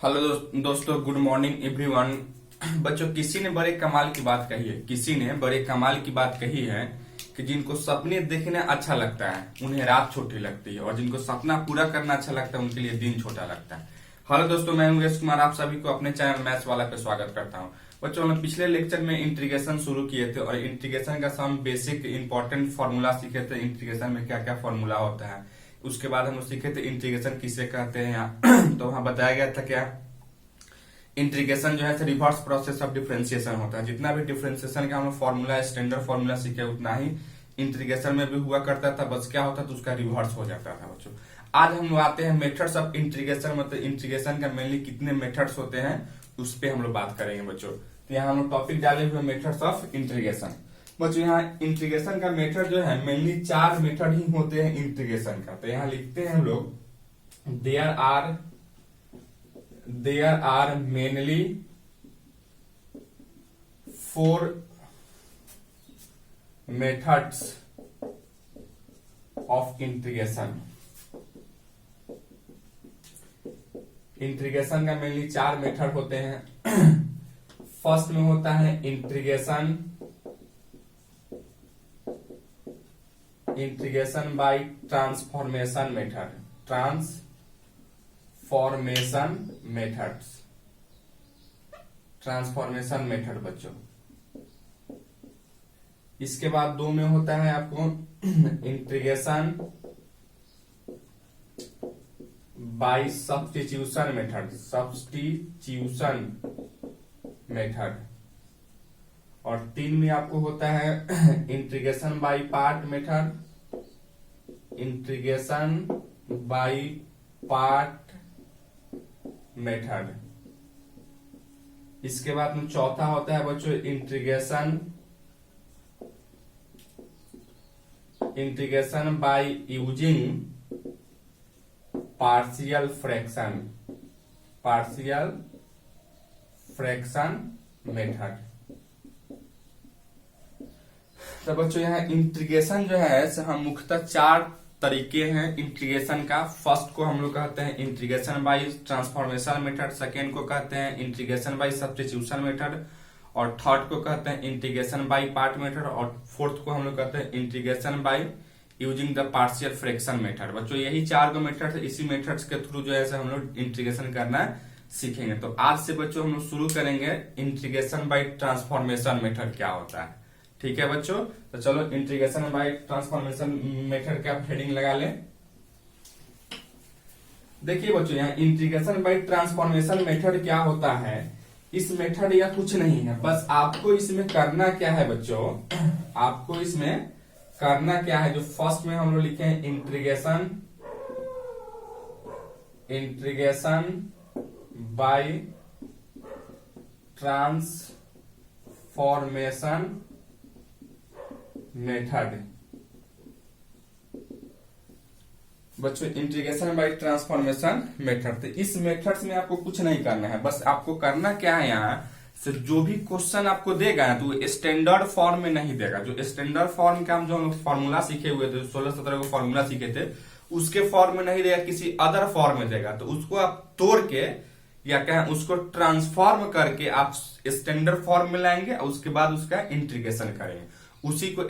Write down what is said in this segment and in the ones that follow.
Hello दोस्तों, good morning everyone. बच्चों, किसी ने बड़े कमाल की बात कही है। किसी ने बड़े कमाल की बात कही है कि जिनको सपने देखना अच्छा लगता है उन्हें रात छोटी लगती है, और जिनको सपना पूरा करना अच्छा लगता है उनके लिए दिन छोटा लगता है। हेलो दोस्तों, मैं हूं यश कुमार। आप सभी को अपने चैनल मैथ्स वाला पे स्वागत करता हूं। बच्चों, हम पिछले लेक्चर में इंटीग्रेशन शुरू किए थे और इंटीग्रेशन का हम बेसिक इंपॉर्टेंट फॉर्मूला सीखे थे। इंटीग्रेशन में क्या क्या फॉर्मूला होता है, उसके बाद हम सीखे थे इंटीग्रेशन किसे कहते हैं यहाँ। तो वहां बताया गया था क्या इंटीग्रेशन जो है रिवर्स प्रोसेस ऑफ डिफरेंशिएशन होता है। जितना भी डिफरेंशिएशन का हम फॉर्मूला स्टैंडर्ड फॉर्मूला सीखे उतना ही इंटीग्रेशन में भी हुआ करता था, बस क्या होता था उसका रिवर्स हो जाता था। बच्चों, आज हम लोग आते हैं मेथड्स ऑफ इंटीग्रेशन, मतलब इंटीग्रेशन का मेनली कितने मेथड्स होते हैं उस पर हम लोग बात करेंगे। बच्चों, तो यहाँ हम लोग टॉपिक डाले हुए मेथड्स ऑफ इंटीग्रेशन। बच्चों, यहाँ इंटीग्रेशन का मेथड जो है मेनली 4 मेथड ही होते हैं इंटीग्रेशन का। तो यहाँ लिखते हैं हम लोग there are mainly 4 methods of integration। Integration का मेनली 4 मेथड होते हैं। फर्स्ट में होता है integration by transformation method. Transformation method बच्चों। इसके बाद 2 में होता है आपको इंटीग्रेशन बाय सब्स्टिट्यूशन मेथड। और 3 में आपको होता है इंटीग्रेशन बाय पार्ट मेथड। इसके बाद में चौथा होता है बच्चों integration by using partial fraction method. तो बच्चों, यहाँ इंटीग्रेशन जो है हम मुख्यतः 4 तरीके हैं इंटीग्रेशन का। फर्स्ट को हम लोग कहते हैं integration by transformation method, second को कहते हैं इंटीग्रेशन बाय सब्स्टिट्यूशन मेथड, और थर्ड को कहते हैं इंटीग्रेशन बाय पार्ट मेथड, और फोर्थ को हम लोग कहते हैं integration by using the partial fraction method. बच्चों, यही 4 मेथड है। इसी मेथड्स के थ्रू जो है हम लोग इंटीग्रेशन करना सीखेंगे। तो आज से बच्चों हम लोग शुरू करेंगे इंटीग्रेशन बाय ट्रांसफॉर्मेशन मेथड क्या होता है। ठीक है बच्चों, तो चलो इंटीग्रेशन बाय ट्रांसफॉर्मेशन मेथड का हेडिंग लगा ले। देखिए बच्चों, यहाँ इंटीग्रेशन बाय ट्रांसफॉर्मेशन मेथड क्या होता है। इस मेथड या कुछ नहीं है, बस आपको इसमें करना क्या है बच्चों, आपको इसमें करना क्या है। जो फर्स्ट में हम लोग लिखे हैं इंटीग्रेशन बाय ट्रांसफॉर्मेशन मेथड। बच्चों, इंटीग्रेशन बाय ट्रांसफॉर्मेशन मेथड। तो इस मेथड में आपको कुछ नहीं करना है, बस आपको करना क्या है, यहाँ से जो भी क्वेश्चन आपको देगा ना तो स्टैंडर्ड फॉर्म में नहीं देगा। जो स्टैंडर्ड फॉर्म का हम जो फॉर्मूला सीखे हुए थे, 16-17 को फॉर्मूला सीखे थे, उसके फॉर्म में नहीं देगा, किसी अदर फॉर्म में देगा। तो उसको आप तोड़ के या कहें उसको ट्रांसफॉर्म करके आप स्टैंडर्ड फॉर्म में लाएंगे और उसके बाद उसका इंटीग्रेशन करेंगे। उसी को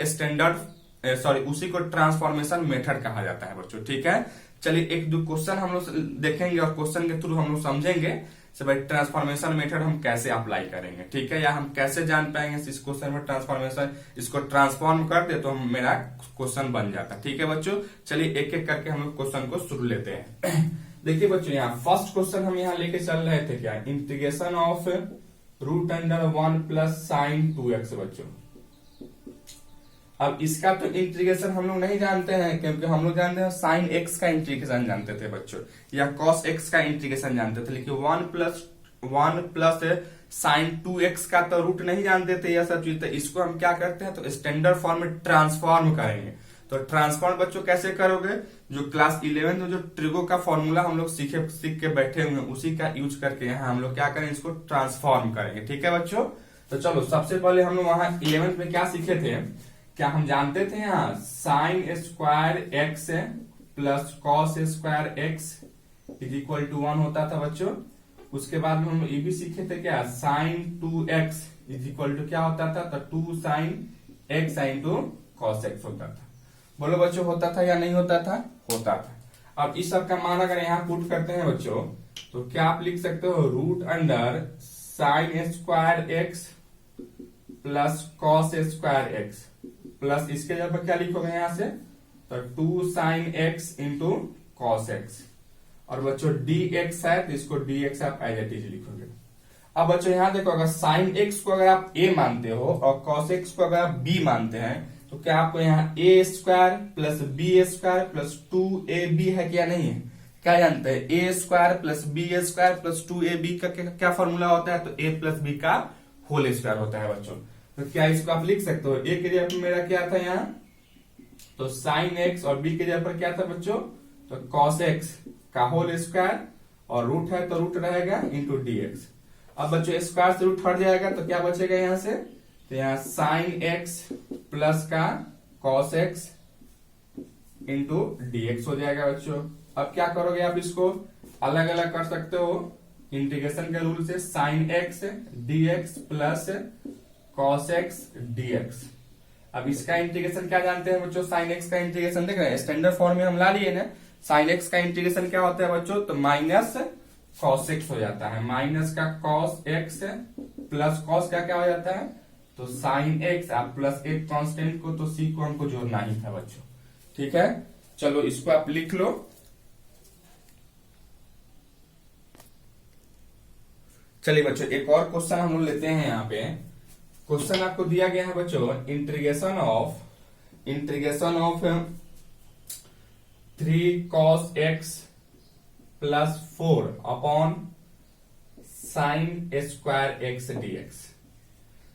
उसी को ट्रांसफॉर्मेशन मेथड कहा जाता है बच्चों। ठीक है, चलिए 1-2 क्वेश्चन हम लोग देखेंगे और क्वेश्चन के थ्रू हम लोग समझेंगे से भाई ट्रांसफॉर्मेशन मेथड हम कैसे अप्लाई करेंगे। ठीक है, या हम कैसे जान पाएंगे इस क्वेश्चन में ट्रांसफॉर्मेशन, इसको ट्रांसफॉर्म कर दे तो मेरा क्वेश्चन बन जाता है। ठीक है बच्चों, चलिए एक एक करके हम लोग क्वेश्चन को शुरू लेते हैं। देखिए बच्चों, यहाँ फर्स्ट क्वेश्चन हम यहाँ लेके चल रहे थे क्या, integration of √1 plus sign 2x। बच्चों, अब इसका तो इंटीग्रेशन हम लोग नहीं जानते हैं, क्योंकि हम लोग जानते हैं साइन x का इंटीग्रेशन जानते थे बच्चों, या कॉस x का इंटीग्रेशन जानते थे, लेकिन 1 प्लस साइन 2x का तो रूट नहीं जानते थे। यह सब चीज, तो इसको हम क्या करते हैं, तो स्टैंडर्ड फॉर्म में ट्रांसफॉर्म करेंगे। तो ट्रांसफॉर्म बच्चों कैसे करोगे, जो क्लास 11 में जो ट्रिगो का फॉर्मूला हम लोग सीख के बैठे हुए हैं उसी का यूज करके यहाँ हम लोग क्या करेंगे, इसको ट्रांसफॉर्म करेंगे। ठीक है बच्चों, तो चलो सबसे पहले हम लोग वहां 11th में क्या सीखे थे, क्या हम जानते थे यहाँ sine square x plus cos square x is equal to 1 होता था बच्चों। उसके बाद में हम ये भी सीखे थे क्या, sign 2x is equal to क्या होता था, तो 2 sine x sine two cos x होता था। बोलो बच्चों होता था या नहीं होता था, होता था। अब इस सब का मान अगर यहाँ पुट करते हैं बच्चों, तो क्या आप लिख सकते हो, root under sine square x plus cos square x plus इसके जगह पर क्या लिखोगे यहाँ से, तो 2 sine x into cos x, और बच्चों dx है तो इसको dx आप एज इट इज लिखोगे। अब बच्चों यहाँ देखो, अगर साइन x को अगर आप a मानते हो और कॉस x को अगर आप b मानते हैं, तो क्या आपको यहाँ a square plus b square plus 2ab है क्या, नहीं है? क्या जानते हैं, a square plus b square plus 2ab का क्या फॉर्मूला होता है, तो a प्लस बी का होल स्क्वायर होता है बच्चों। तो क्या इसको आप लिख सकते हो, a के जगह पर मेरा क्या था यहाँ, तो साइन x, और b के जगह पर क्या था बच्चों, तो कॉस x का होल स्क्वायर, और रूट है तो रूट रहेगा इंटू dx। अब बच्चों स्क्वायर से रूट हट जाएगा तो क्या बचेगा यहाँ से, तो यहाँ साइन x प्लस का कॉस x इंटू dx हो जाएगा बच्चों। अब क्या करोगे आप, इसको अलग अलग कर सकते हो इंटीग्रेशन के रूल से, sine x dx plus cos x dx। अब इसका इंटीग्रेशन क्या जानते हैं बच्चों, साइन x का इंटीग्रेशन देख रहे हैं, स्टैंडर्ड फॉर्म में हम ला लिए ना, साइन x का इंटीग्रेशन क्या होता है बच्चों, तो माइनस कॉस x हो जाता है, माइनस का कॉस x प्लस कॉस का क्या हो जाता है, तो साइन x, आप प्लस एक कांस्टेंट को, तो c को हमको जोड़ना ही था बच्चों, ठीक है। चलो इसको आप लिख लो। चलिए बच्चों एक और क्वेश्चन हम लोग लेते हैं। यहाँ पे क्वेश्चन आपको दिया गया है बच्चों, integration of 3 cos x plus 4 upon sine square x dx।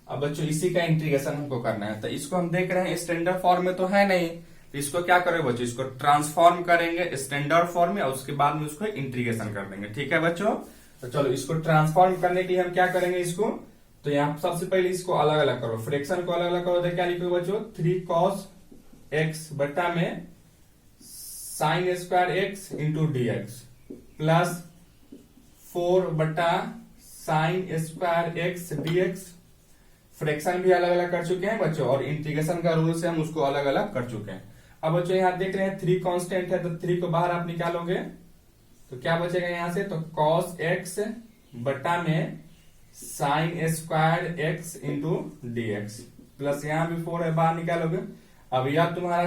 अब बच्चों इसी का इंटीग्रेशन हमको करना है, तो इसको हम देख रहे हैं स्टैंडर्ड फॉर्म में तो है नहीं, तो इसको क्या करेंगे बच्चों, इसको ट्रांसफॉर्म करेंगे स्टैंडर्ड फॉर्म में, और उसके बाद में उसको इंटीग्रेशन कर देंगे, ठीक है बच्चों। तो चलो इसको ट्रांसफॉर्म करने के लिए हम क्या करेंगे, इसको तो यहाँ सबसे पहले इसको अलग अलग करो, फ्रैक्शन को अलग अलग करो, तो क्या लिखोगे बच्चों, 3 cos x बटा में sign square x into dx plus 4 बटा sign square x dx। Fraction भी अलग अलग कर चुके हैं बच्चों, और इंटीग्रेशन का रूल से हम उसको अलग अलग कर चुके हैं। अब बच्चों यहाँ देख रहे हैं 3 कांस्टेंट है, तो 3 को बाहर आप निकालोगे तो क्या बचेगा यहाँ से, तो cos x बटा में sign square x into dx plus यहाँ भी 4 है, बाहर निकालोगे। अब यह तुम्हारा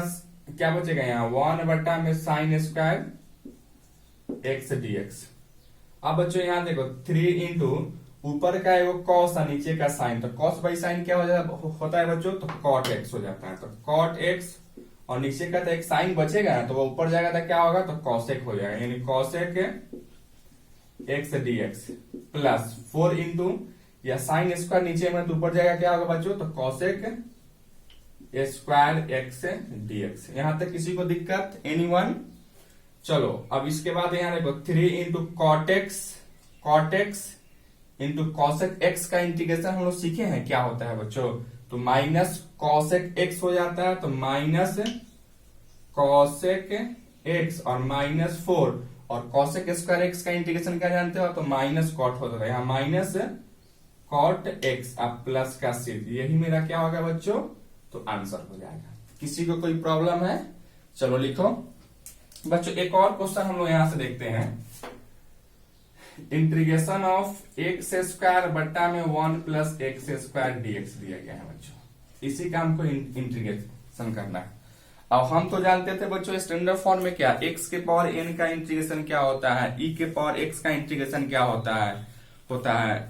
क्या बचेगा यहाँ, 1 बटा में साइन स्क्वायर एक्स dx। अब बच्चों यहाँ देखो 3 इंटू ऊपर का है वो कॉस और नीचे का साइन, तो कॉस बाई साइन क्या होता है बच्चों, तो कॉट एक्स हो जाता है, तो कॉट एक्स, और नीचे का तो एक साइन बचेगा ना, तो वो ऊपर जाएगा तो क्या होगा, तो कॉसेक हो जाएगा, यानी cosec x dx plus 4 into या साइन स्क्वायर नीचे में तो ऊपर जाएगा क्या होगा बच्चों, तो कॉसेक स्क्वायर एक्स dx। यहां तक किसी को दिक्कत, एनीवन? चलो अब इसके बाद यहाँ देखो 3 into cortex into cosec x का इंटीग्रेशन हम लोग सीखे हैं क्या होता है बच्चों, तो माइनस कॉसेक एक्स हो जाता है, तो माइनस कॉसेक एक्स और माइनस 4, और कॉसेक स्क्वायर एक्स का इंटीग्रेशन क्या जानते हो, तो माइनस कॉट होता है, यहाँ माइनस कॉट एक्स अब प्लस का सिर्फ, यही मेरा क्या होगा बच्चों, तो आंसर हो जाएगा। किसी को कोई प्रॉब्लम है? चलो लिखो बच्चों। एक और क्वेश्चन हम लोग यहां से देखते हैं, इंटीग्रेशन ऑफ एक्स स्क्वायर बट्टा में 1 प्लस एक्स स्क्वायर dx दिया गया है बच्चों, इसी का हमको इंटीग्रेशन करना है। अब हम तो जानते थे बच्चों स्टैंडर्ड फॉर्म में क्या, x के पावर n का इंटीग्रेशन क्या होता है, e के पावर x का इंटीग्रेशन क्या होता है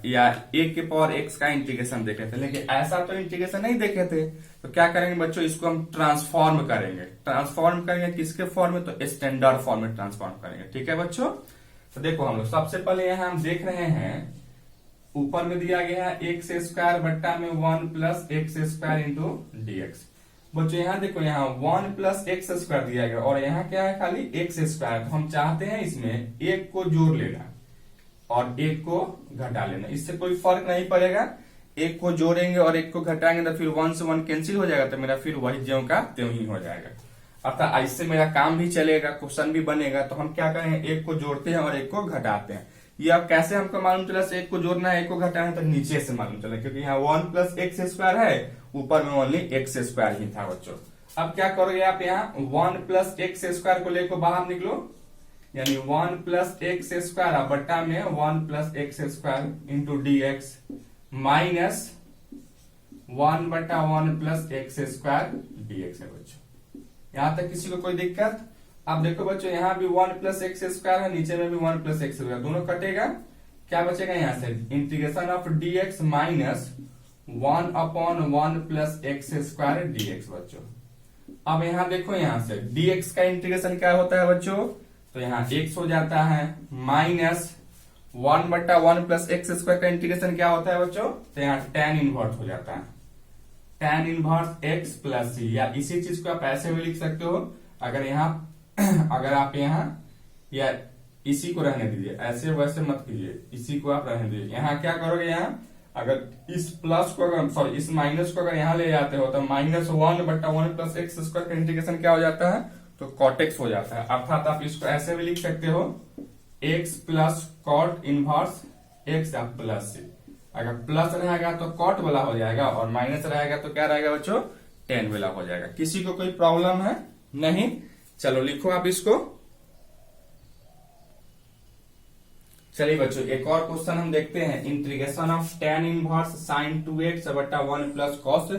या a के पावर x का इंटीग्रेशन देखे थे, लेकिन ऐसा तो इंटीग्रेशन नहीं देखे थे। तो क्या करेंगे बच्चों, इसको हम ट्रांसफॉर्म करेंगे किसके फॉर्म में, तो स्टैंडर्ड फॉर्म में ट्रांसफॉर्म करेंगे, ठीक है बच्चों। तो देखो हम लोग सबसे पहले यहाँ हम देख रहे हैं, ऊपर में दिया गया है एक्स स्क्वायर बट्टा में 1 plus x square into dx। बच्चों यहाँ देखो, यहाँ 1 प्लस एक्स स्क्वायर दिया गया, और यहाँ क्या है, खाली एक्स स्क्वायर। तो हम चाहते हैं इसमें एक को जोड़ लेना और एक को घटा लेना, इससे कोई फर्क नहीं पड़ेगा, एक को जोड़ेंगे और एक को घटाएंगे तो फिर 1 से 1 कैंसिल हो जाएगा, तो मेरा फिर वही ज्यों का त्यों ही हो जाएगा। अर्थात ऐसे मेरा काम भी चलेगा, क्वेश्चन भी बनेगा। तो हम क्या करेंगे, एक को जोड़ते हैं और एक को घटाते हैं, ये अब कैसे हमको मालूम चला से एक को जोड़ना है एक को घटाना है, तो नीचे से मालूम चला, क्योंकि यहाँ 1 प्लस एक्स स्क्वायर है, ऊपर में ओनली एक्स स्क्वायर ही था बच्चों। अब क्या करोगे आप यहाँ 1 प्लस एक्स स्क्वायर को लेकर बाहर निकलो, यानी 1 प्लस एक्स स्क्वायर बट्टा में 1 plus x square into d x minus 1 बटा 1 plus x square D x है बच्चों। यहां तक किसी को कोई दिक्कत? अब देखो बच्चों यहाँ भी 1 प्लस एक्स स्क्वायर है, नीचे में भी 1 प्लस एक्स स्क्वायर, दोनों कटेगा, क्या बचेगा यहाँ से integration of D x minus 1 upon 1 plus x square D x बच्चों। अब यहाँ देखो यहाँ से dx का इंटीग्रेशन क्या होता है बच्चों, तो यहाँ x हो जाता है माइनस 1 बटा 1 प्लस एक्स स्क्वायर का इंटीग्रेशन क्या होता है बच्चों, तो यहाँ tan इनवर्स हो जाता है, tan इनवर्स x प्लस सी, या इसी चीज को आप ऐसे भी लिख सकते हो, अगर आप यहाँ या इसी को रहने दीजिए, ऐसे वैसे मत कीजिए, इसी को आप रहने दीजिए। यहाँ क्या करोगे, यहाँ अगर इस प्लस को अगर सॉरी इस माइनस को अगर यहाँ ले जाते हो तो माइनस 1 बटा 1 प्लस एक्स स्क्वायर का इंटीग्रेशन क्या हो जाता है, तो कॉट एक्स हो जाता है। अर्थात आप इसको ऐसे भी लिख सकते हो x plus cot inverse x plus c. अगर प्लस रहेगा तो कॉट वाला हो जाएगा और माइनस रहेगा तो क्या रहेगा बच्चों, टेन वाला हो जाएगा। किसी को कोई प्रॉब्लम है? नहीं। चलो लिखो आप इसको। चलिए बच्चों एक और क्वेश्चन हम देखते हैं, integration of tan inverse sine 2x बटा 1 प्लस कॉस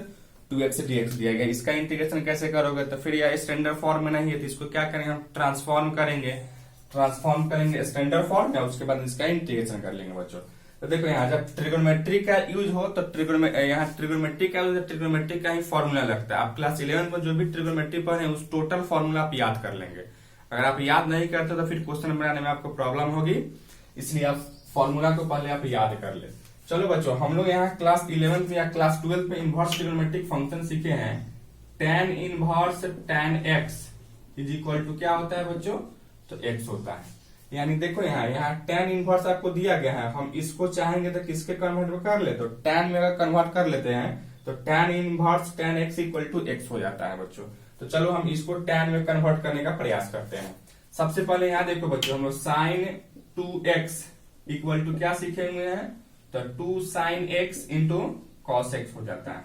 2x dx दिया गया। इसका इंटीग्रेशन कैसे करोगे, तो फिर यह स्टैंडर्ड फॉर्म में नहीं है, तो इसको क्या करेंगे हम ट्रांसफॉर्म करेंगे स्टैंडर्ड फॉर्म में, उसके बाद इसका इंटीग्रेशन कर लेंगे बच्चों। तो देखो यहाँ जब ट्रिगोनोमेट्री का यूज हो तो यहाँ ट्रिगोनोमेट्री का यूज ट्रिगोनोमेट्री का ही फॉर्मूला लगता है। आप क्लास 11 में जो भी ट्रिगोनोमेट्री पढ़े उस टोटल फॉर्मूला आप याद कर लेंगे। अगर आप याद नहीं करते तो फिर क्वेश्चन बनाने में आपको प्रॉब्लम होगी, इसलिए आप फॉर्मूला को पहले आप याद कर ले। चलो बच्चों हम लोग यहाँ क्लास 11 में या क्लास 12 में इनवर्स ट्रिगोनोमेट्रिक फंक्शन सीखे हैं। tan inverse tan x is equal to क्या होता है बच्चों, तो x होता है। यानी देखो यहाँ tan इनवर्स आपको दिया गया है, हम इसको चाहेंगे तो किसके कन्वर्ट कर ले, तो tan में अगर कन्वर्ट कर लेते हैं तो tan inverse tan x equal to x हो जाता है बच्चों। तो चलो हम इसको tan में कन्वर्ट करने का प्रयास करते हैं। सबसे पहले यहाँ देखो बच्चों हम लोग साइन 2x इक्वल टू क्या सीखे हुए हैं, तो 2 sine x into cos x हो जाता है।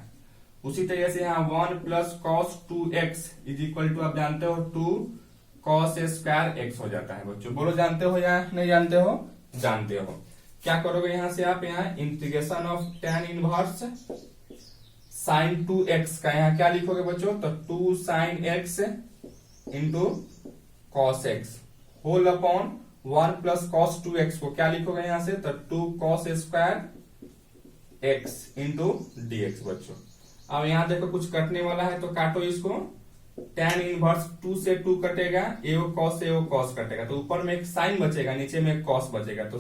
उसी तरीके से यहाँ 1 plus cos 2x is equal to आप जानते हो 2 कॉस स्क्वायर x हो जाता है बच्चों। बोलो जानते हो या नहीं जानते हो? जानते हो। क्या करोगे यहाँ से आप यहाँ integration of tan inverse sine 2x का यहाँ क्या लिखोगे बच्चों, तो 2 sine x into cos x whole upon 1 plus cos 2x को क्या लिखोगे यहाँ से, तो 2 cos square x into dx बच्चों। अब यहाँ देखो कुछ कटने वाला है तो काटो इसको। tan इनवर्स 2 से 2 कटेगा, एओ कॉस कटेगा, तो ऊपर में एक साइन बचेगा, नीचे में एक कॉस बचेगा, तो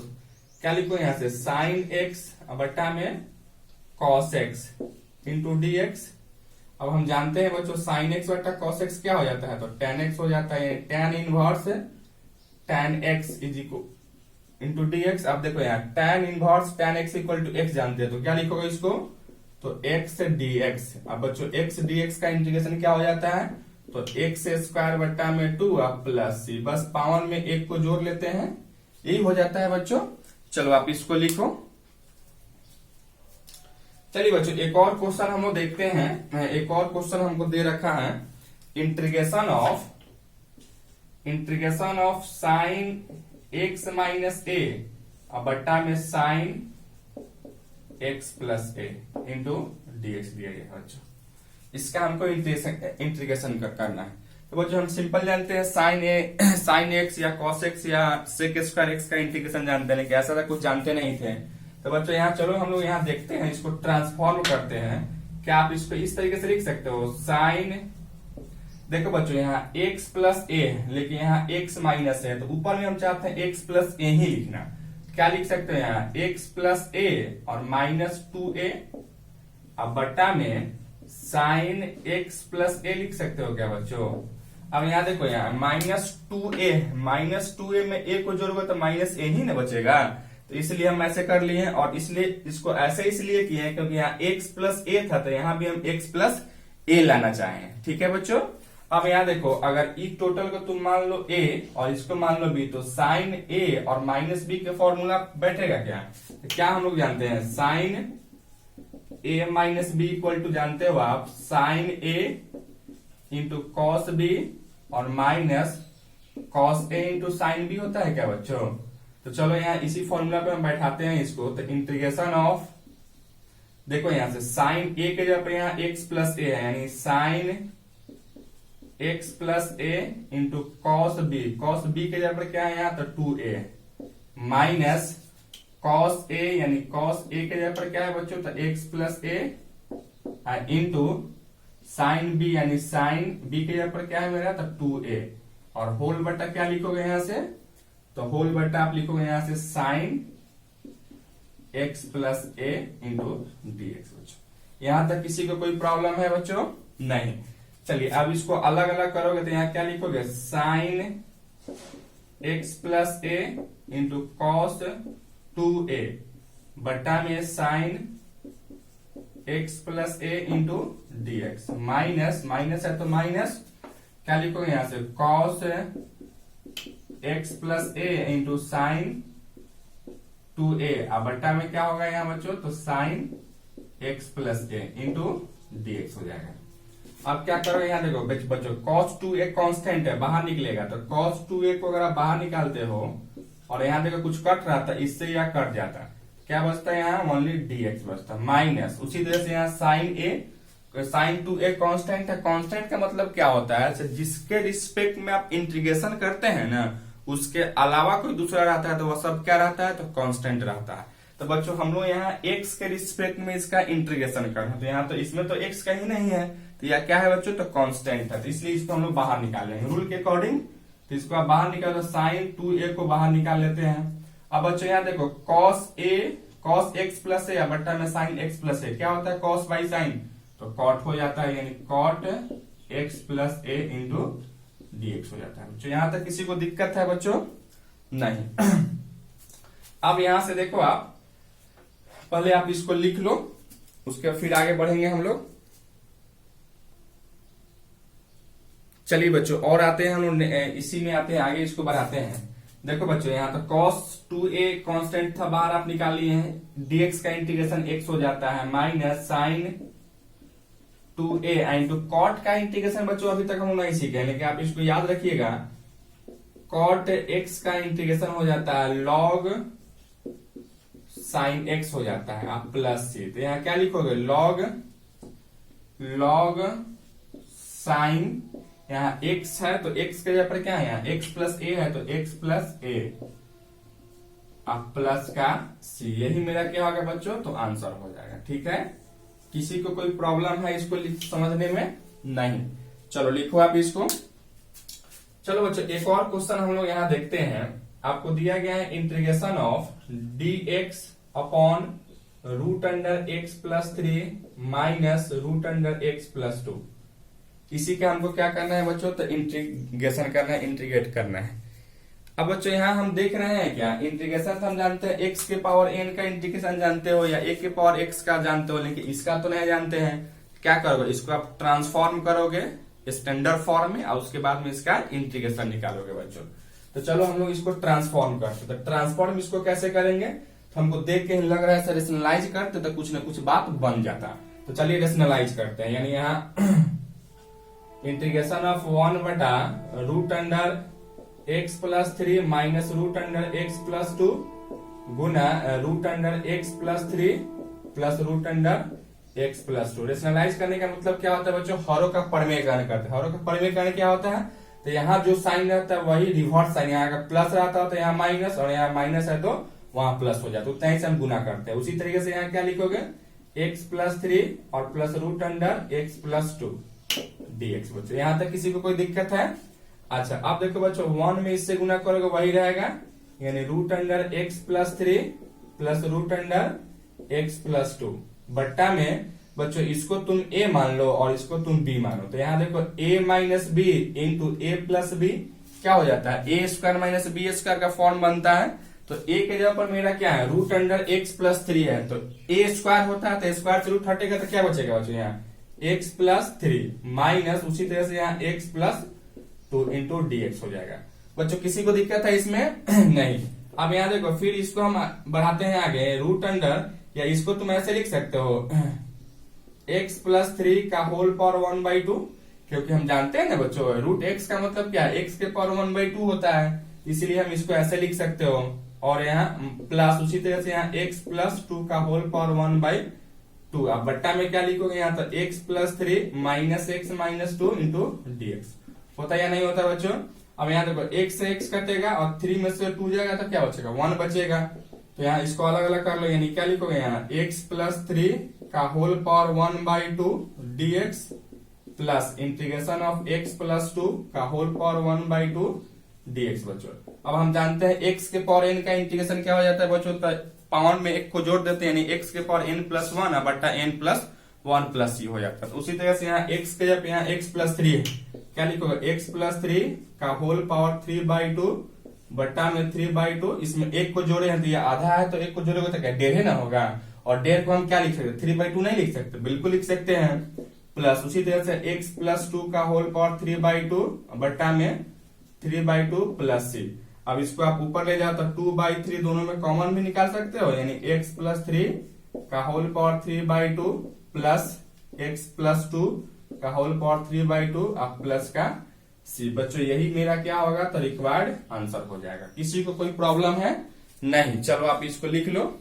क्या लिखो यहाँ से साइन x बटा में कॉस x इंटू dx। अब हम जानते हैं बच्चों साइन x बटा कॉस x क्या हो जाता है, तो tan x हो जाता है। tan inverse tan x is equal into dx। अब देखो यहाँ tan inverse tan x equal to x जानते हैं, तो क्या लिखोगे इसको, तो x dx। अब बच्चों x dx का इंटीग्रेशन क्या हो जाता है, तो x स्क्वायर बट्टा में 2 प्लस सी, बस पावर में एक को जोड़ लेते हैं, यही हो जाता है बच्चों। चलो आप इसको लिखो। चलिए बच्चों एक और क्वेश्चन हम लोग देखते हैं। एक और क्वेश्चन हमको दे रखा है, integration of sine x minus a बट्टा में sine x plus a into dx दिया गया बच्चों। इसका हमको इंटीग्रेशन करना है। तो बच्चों हम सिंपल जानते हैं साइन x या कॉस x या सेक स्क्वायर x का इंटीग्रेशन जानते हैं, लेकिन ऐसा था कुछ जानते नहीं थे। तो बच्चों यहाँ चलो हम लोग यहाँ देखते हैं, इसको ट्रांसफॉर्म करते हैं। क्या आप इसको इस तरीके से लिख सकते हो, साइन देखो बच्चों यहाँ x प्लस ए है, लेकिन यहाँ x माइनस है, तो ऊपर में हम चाहते हैं x प्लस ए ही लिखना। क्या लिख सकते हैं यहाँ x प्लस ए और माइनस 2a, अब बट्टा में साइन x प्लस ए लिख सकते हो क्या बच्चों। अब यहाँ देखो यहाँ माइनस 2a में a को जोड़ोगे तो माइनस ए ही ना बचेगा, तो इसलिए हम ऐसे कर लिए, और इसलिए इसको ऐसे इसलिए किए हैं क्योंकि यहाँ x प्लस ए था, तो यहाँ भी हम x प्लस ए लाना चाहें। ठीक है बच्चों। अब यहाँ देखो, अगर ई टोटल को तुम मान लो a और इसको मान लो b, तो साइन a और माइनस b के फॉर्मूला बैठेगा क्या? तो क्या हम लोग जानते हैं, sine a minus b equal to, जानते हो आप, sine a into cos b और minus cos a into sine b होता है क्या बच्चों? तो चलो यहाँ इसी फॉर्मूला पे हम बैठाते हैं इसको। तो इंटीग्रेशन ऑफ, देखो यहां से साइन a के जगह पर यहाँ x प्लस ए है, यानी sine x plus a into cos b, cos b के जगह पर क्या है यहाँ, तो 2a माइनस कॉस a, यानी कॉस a के जगह पर क्या है बच्चों, तो x plus a into sine b, यानी साइन b के जगह पर क्या है मेरा, तो 2a, और होल बटा क्या लिखोगे यहां से, तो होल बटा आप लिखोगे यहां से sine x plus a into d x. बच्चों यहां तक किसी को कोई प्रॉब्लम है बच्चों? नहीं। चलिए अब इसको अलग अलग करोगे तो यहाँ क्या लिखोगे, sine x plus a into cos 2a बटा में sine x plus a into d x, minus minus है तो माइनस क्या लिखोगे यहां से, cos x plus a into sine 2a, अब बट्टा में क्या होगा यहाँ बच्चों, तो sine x plus a into d x हो जाएगा। अब क्या करोगे यहाँ देखो बच्चों, cos 2a कांस्टेंट है, बाहर निकलेगा, तो cos 2a को अगर आप बाहर निकालते हो और यहाँ देखो कुछ कट रहा था, इससे यह कट जाता, क्या बचता है यहाँ, ओनली dx बचता, माइनस उसी तरह से यहाँ sine a, sine 2a constant है, कांस्टेंट का मतलब क्या होता है, जिसके रिस्पेक्ट में आप इंटीग्रेशन करते हैं ना, उसके अलावा कोई दूसरा रहता है तो वह सब क्या रहता है, तो कांस्टेंट रहता है। तो बच्चों हम लोग यहाँ x के रिस्पेक्ट में इसका इंटीग्रेशन कर रहे हैं, तो यहाँ तो इसमें तो x कहीं नहीं है, तो यह क्या है बच्चों, तो कांस्टेंट है, तो इसलिए इसको हम लोग बाहर निकाल लेंगे रूल के अकॉर्डिंग। तो इसको आप बाहर निकालो, साइन 2a को बाहर निकाल लेते हैं। अब बच्चों यहाँ देखो कॉस x प्लस ए बट्टा में साइन x प्लस ए, क्या होता है, कॉस बाई साइन, तो कॉट हो जाता है, यानी cot x plus a into dx हो जाता है। बच्चों यहां तक किसी को दिक्कत है बच्चों? नहीं। अब यहां से देखो, आप पहले आप इसको लिख लो, उसके फिर आगे बढ़ेंगे हम लोग। चलिए बच्चों और आते हैं हम लोग, इसी में आते हैं आगे, इसको बढ़ाते हैं। देखो बच्चों यहाँ तो cos 2a कांस्टेंट था, बाहर आप निकाल लिए हैं, dx का इंटीग्रेशन x हो जाता है, minus sine 2a into cot का इंटीग्रेशन बच्चों अभी तक हम नहीं सीखे, लेकिन आप इसको याद रखिएगा, कॉट x का इंटीग्रेशन हो जाता है लॉग साइन x हो जाता है, आप प्लस c, तो यहाँ क्या लिखोगे, लॉग साइन, यहाँ x है तो x के जगह पर क्या है, यहाँ x प्लस a है तो x प्लस a, आप प्लस का c, यही मेरा क्या होगा बच्चों, तो आंसर हो जाएगा। ठीक है, किसी को कोई प्रॉब्लम है इसको समझने में? नहीं। चलो लिखो आप इसको। चलो बच्चों एक और क्वेश्चन हम लोग यहाँ देखते हैं, आपको दिया गया है integration of dx upon root under x plus 3 minus root under x plus 2। इसी का हमको क्या करना है बच्चों, तो इंटीग्रेशन करना है, इंटीग्रेट करना है। अब बच्चों यहाँ हम देख रहे हैं क्या, इंटीग्रेशन हम जानते हैं x के पावर n का इंटीग्रेशन जानते हो, या a के पावर x का जानते हो, लेकिन इसका तो नहीं जानते हैं। क्या करोगे, इसको आप ट्रांसफॉर्म करोगे स्टैंडर्ड फॉर्म में, और उसके बाद में इसका इंटीग्रेशन निकालोगे बच्चों। तो चलो हम लोग इसको ट्रांसफॉर्म करते, तो ट्रांसफॉर्म इसको कैसे करेंगे, तो हमको देख के लग रहा है रेशनलाइज करते तो कुछ न कुछ बात बन जाता। तो चलिए रेशनलाइज करते हैं, यानी यहाँ इंटीग्रेशन ऑफ 1 बटा root under x plus 3 minus root under x plus 2 गुना root under x plus 3 plus root under x plus 2। Rationalise करने का मतलब क्या होता है बच्चों, हरों का परमेयकरण करते हैं। हरों का परमेयकरण क्या होता है, तो यहाँ जो साइन रहता है वही रिवर्स साइन, यहाँ का प्लस रहता है तो यहाँ माइनस, और यहाँ माइनस है तो वहां प्लस हो जाता है, उतना ही से हम गुना करते हैं। उसी तरीके से यहाँ क्या लिखोगे, x प्लस 3 और plus root under x plus 2 dx। बच्चों यहाँ तक किसी को कोई दिक्कत है? अच्छा अब देखो बच्चों 1 में इससे गुना करोगे वही रहेगा, यानी root under x plus 3 plus root under x plus 2 बट्टा में बच्चों इसको तुम a मान लो और इसको तुम b मानो। तो यहाँ देखो a minus b into a plus b क्या हो जाता है, a square minus b square का फॉर्म बनता है। तो a के जगह पर मेरा क्या है, रूट अंडर x प्लस 3 है, तो a स्क्वायर होता है तो स्क्वायर से रूट हटेगा तो क्या बचेगा बच्चों, यहाँ एक्स प्लस थ्री माइनस उसी तरह से यहाँ x plus two into d x हो जाएगा। बच्चों किसी को दिक्कत है इसमें? नहीं। अब यहाँ देखो फिर इसको हम बढ़ाते हैं आगे, रूट अंडर, या इसको तुम ऐसे लिख सकते हो एक्स प्लस थ्री का होल पावर 1/2, क्योंकि हम जानते हैं ना बच्चों रूट एक्स का मतलब क्या है, एक्स के पावर 1/2 होता है, इसीलिए हम इसको ऐसे लिख सकते हो। और यहाँ प्लस उसी तरह से यहाँ एक्स प्लस टू का होल पावर 1/2। अब बट्टा में क्या लिखोगे यहाँ, तो x plus three minus x minus two into d x. होता या नहीं होता बच्चों? अब यहाँ देखो एक्स से एक्स कटेगा और थ्री में से टू जाएगा तो क्या बचेगा, 1 बचेगा। तो यहाँ इसको अलग अलग कर लो, यानी क्या लिखोगे यहाँ एक्स प्लस थ्री का whole power 1/2 d x plus integration of x plus two का होल पावर 1/2 डी एक्स। बच्चों अब हम जानते हैं एक्स के पावर एन का इंटीग्रेशन क्या हो जाता है बच्चों, पावर में एक को जोड़ देते हैं, यानी एक्स के पावर एन प्लस वन बट्टा एन प्लस वन प्लस सी हो जाता है। तो उसी तरह से यहाँ एक्स के जब यहाँ एक्स प्लस थ्री है, क्या लिखोगे एक्स प्लस थ्री का होल पावर 3/2 बट्टा में 3/2, इसमें एक को जोड़े हैं तो ये आधा है, तो एक को जोड़ेगा तो क्या डेढ़ ना होगा, और डेढ़ को हम क्या लिख सकते, 3/2 नहीं लिख सकते, बिल्कुल लिख सकते हैं। प्लस उसी तरह से एक्स प्लस टू का होल पावर 3/2 बट्टा में 3/2 प्लस सी। अब इसको आप ऊपर ले जाओ तो 2/3 दोनों में कॉमन भी निकाल सकते हो, यानी एक्स प्लस थ्री का होल पावर 3/2 प्लस एक्स प्लस टू का होल पावर 3/2 अब प्लस का सी। बच्चों यही मेरा क्या होगा, तो रिक्वायर्ड आंसर हो जाएगा। किसी को कोई प्रॉब्लम है? नहीं। चलो आप इसको लिख लो।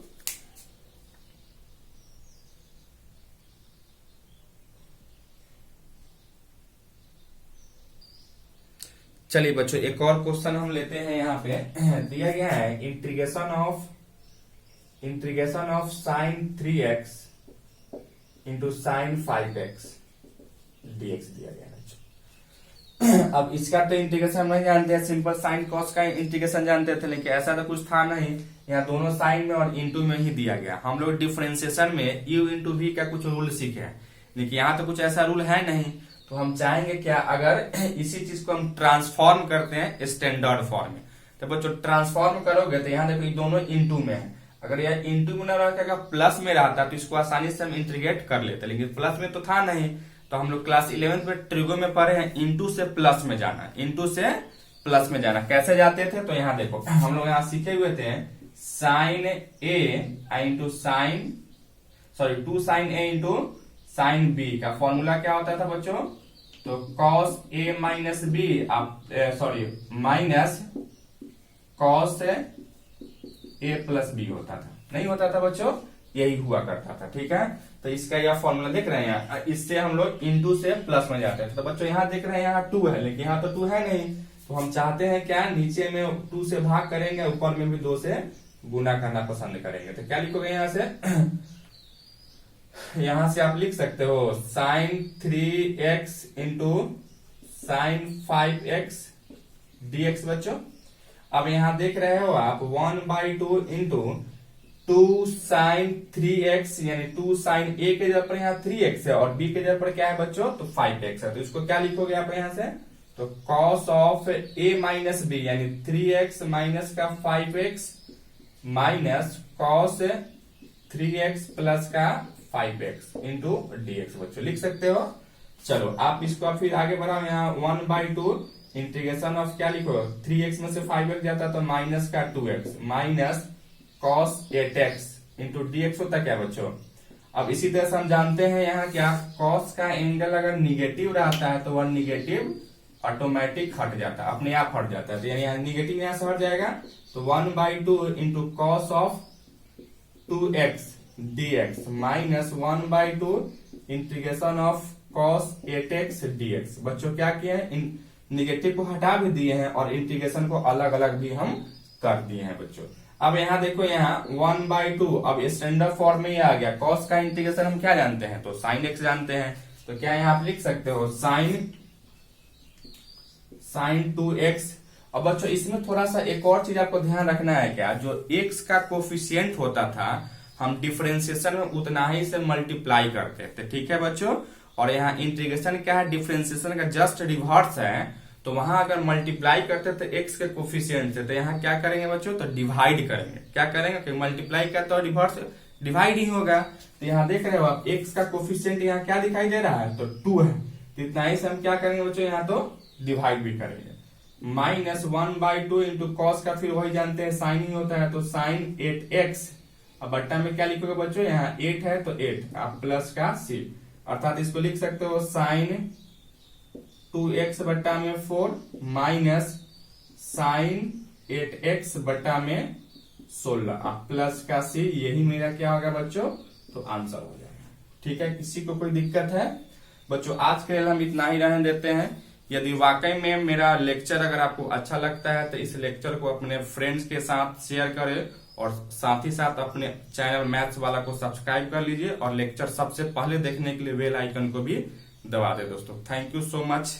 चलिए बच्चों एक और क्वेश्चन हम लेते हैं। यहाँ पे दिया गया है integration of sign 3x into sine 5x dx दिया गया है। अब इसका तो इंटीग्रेशन हम नहीं जानते हैं, सिंपल साइन कॉस का इंटीग्रेशन जानते थे, लेकिन ऐसा तो कुछ था नहीं, यहाँ दोनों साइन में और इंटू में ही दिया गया। हम लोग डिफरेंशिएशन में u इंटू वी का कुछ रूल सीखे हैं, लेकिन यहाँ तो कुछ ऐसा रूल है नहीं। तो हम चाहेंगे क्या, अगर इसी चीज को हम ट्रांसफॉर्म करते हैं स्टैंडर्ड फॉर्म में, तो बच्चों ट्रांसफॉर्म करोगे तो यहाँ देखो ये दोनों इंटू में है, अगर यह इंटू में न रहता प्लस में रहता तो इसको आसानी से हम इंटीग्रेट कर लेते, लेकिन प्लस में तो था नहीं। तो हम लोग क्लास 11th में ट्रिगो में पढ़े हैं इंटू से प्लस में जाना, इंटू से प्लस में जाना कैसे जाते थे। तो यहाँ देखो हम लोग यहाँ सीखे हुए थे साइन ए इंटू साइन सॉरी 2 साइन ए इंटू साइन बी का फॉर्मूला क्या होता था बच्चों, तो cos A minus B minus cos A plus B होता था, नहीं होता था बच्चों, यही हुआ करता था। ठीक है, तो इसका यह फॉर्मूला देख रहे हैं, इससे हम लोग इंटू से प्लस में जाते थे। तो बच्चों यहाँ देख रहे हैं यहाँ 2 है, लेकिन यहाँ तो 2 है नहीं, तो हम चाहते हैं क्या, नीचे में 2 से भाग करेंगे, ऊपर में भी 2 से गुना करना पसंद करेंगे। तो क्या लिखोगे यहाँ से यहां से आप लिख सकते हो sign 3x into sine 5x dx। बच्चों अब यहां देख रहे हो आप 1/2 इंटू 2 साइन 3x, यानी 2 साइन a के जगह पर यहाँ 3x है और b के जगह पर क्या है बच्चों, तो 5x है। तो इसको क्या लिखोगे आप यहाँ से, तो cos of a minus b, यानी 3x माइनस का 5x minus cos 3x plus का 5x इंटू dx। बच्चों लिख सकते हो। चलो आप इसको फिर आगे बढ़ाओ, यहाँ 1/2 इंटीग्रेशन ऑफ क्या लिखो, 3x में से 5x जाता तो माइनस का 2x minus cos 8x into dx होता क्या बच्चों। अब इसी तरह से हम जानते हैं यहाँ क्या, cos का एंगल अगर निगेटिव रहता है तो वह निगेटिव ऑटोमेटिक हट जाता है, अपने आप हट जाता है। तो यानी निगेटिव यहाँ से हट जाएगा, तो 1/2 into cos of 2x dx minus 1/2 integration of cos 8x dx। बच्चों क्या किए हैं, निगेटिव को हटा भी दिए हैं और इंटीग्रेशन को अलग अलग भी हम कर दिए हैं बच्चों। अब यहाँ देखो यहाँ 1/2 अब स्टैंडर्ड फॉर्म में ही आ गया। cos का इंटीग्रेशन हम क्या जानते हैं, तो साइन x जानते हैं, तो क्या यहाँ आप लिख सकते हो साइन 2x। अब बच्चों इसमें थोड़ा सा एक और चीज आपको ध्यान रखना है क्या, जो x का कोफिशिएंट होता था हम डिफरेंशिएशन में उतना ही से मल्टीप्लाई करते थे। ठीक है बच्चों, और यहाँ इंटीग्रेशन क्या है, डिफरेंशिएशन का जस्ट रिवर्स है। तो वहां अगर मल्टीप्लाई करते थे x के कोफिशिएंट से, तो यहाँ क्या करेंगे बच्चों, तो डिवाइड करेंगे। क्या करेंगे कि मल्टीप्लाई करते और रिवर्स डिवाइड ही होगा। तो यहाँ देख रहे हो आप x का कोफिशिएंट यहाँ क्या दिखाई दे रहा है, तो 2 है। तो इतना ही से हम क्या करेंगे बच्चों, यहाँ तो डिवाइड भी करेंगे। -1/2 इंटू कॉस का फिर वही जानते हैं साइन ही होता है, तो साइन 8x। अब बट्टा में क्या लिखोगे बच्चों, यहाँ 8 है तो 8 आप प्लस का c, अर्थात इसको लिख सकते हो साइन 2x बट्टा में 4 माइनस साइन 8x बट्टा में 16 आप प्लस का c। यही मेरा क्या होगा बच्चों, तो आंसर हो जाएगा। ठीक है, किसी को कोई दिक्कत है बच्चों? आज के लिए हम इतना ही रहने देते हैं। यदि वाकई में मेरा लेक्चर अगर आपको अच्छा लगता है तो इस लेक्चर को अपने फ्रेंड्स के साथ शेयर करें और साथ ही साथ अपने चैनल मैथ्स वाला को सब्सक्राइब कर लीजिए और लेक्चर सबसे पहले देखने के लिए बेल आइकन को भी दबा दे दोस्तों। Thank you so much.